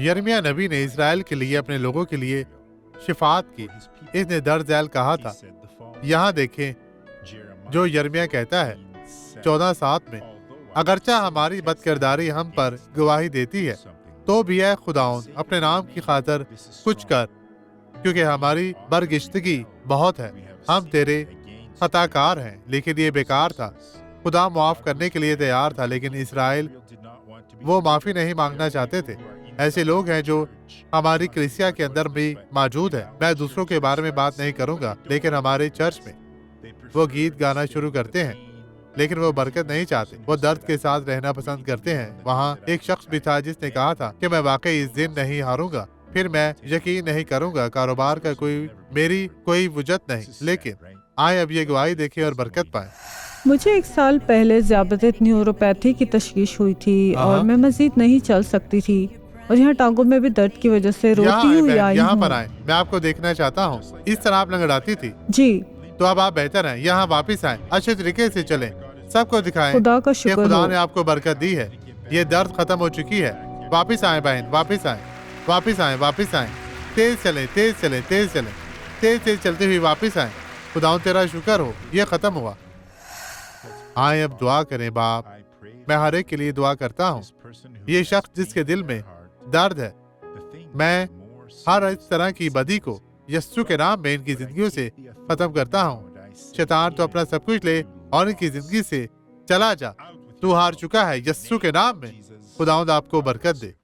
यिर्मयाह नबी ने इस्राएल के लिए, अपने लोगों के लिए शिफात की। इसने दर्द झेल कहा था। यहाँ देखें जो यिर्मयाह कहता है 14:7 में, अगरचा हमारी बदकिरदारी हम पर गवाही देती है, तो भी है खुदाउन अपने नाम की खातिर कुछ कर, क्योंकि हमारी बरगिश्तगी बहुत है। हम तेरे खताकार हैं, लेकिन ये बेकार था। खुदा माफ करने के लिए तैयार था, लेकिन इस्राएल वो माफी नहीं मांगना चाहते थे। ऐसे लोग हैं जो हमारी कलीसिया के अंदर भी मौजूद है। मैं दूसरों के बारे में बात नहीं करूंगा, लेकिन हमारे चर्च में वो गीत गाना शुरू करते हैं, लेकिन वो बरकत नहीं चाहते। वो दर्द के साथ रहना पसंद करते हैं। वहाँ एक शख्स भी था जिसने कहा था कि मैं वाकई इस दिन नहीं हारूंगा, फिर मैं यकीन नहीं करूंगा, कारोबार का मेरी कोई वजह नहीं। लेकिन आए अब ये गवाही देखें और बरकत पाए। मुझे 1 साल पहले ज़्यादती न्यूरोपैथी की तशखीस हुई थी और मैं मजीद नहीं चल सकती थी, और यहाँ टांगों में भी दर्द की वजह से रोती हुई आई यहाँ हूँ। पर आए, मैं आपको देखना चाहता हूँ। इस तरह आप लंगड़ाती थी जी, तो अब आप बेहतर हैं। यहाँ वापिस आए, अच्छे तरीके से चलें, सबको दिखाएं खुदा का कि शुक्र खुदा हो। ने आपको बरकत दी है। ये दर्द खत्म हो चुकी है। वापिस आए बहन, वापिस आए, वापिस आए, वापिस आए। तेज चले, तेज चले, तेज चले, तेज तेज चलते हुए वापिस आए। खुदा तेरा शुक्र हो, ये खत्म हुआ। आए अब दुआ करें। बाप, मैं हर एक के लिए दुआ करता हूँ। ये शख्स जिसके दिल में दर्द है, मैं हर इस तरह की बदी को यस्सु के नाम में इनकी जिंदगियों से खत्म करता हूँ। शैतान तो अपना सब कुछ ले और इनकी जिंदगी से चला जा। तू हार चुका है यस्सु के नाम में। खुदावंद आपको बरकत दे।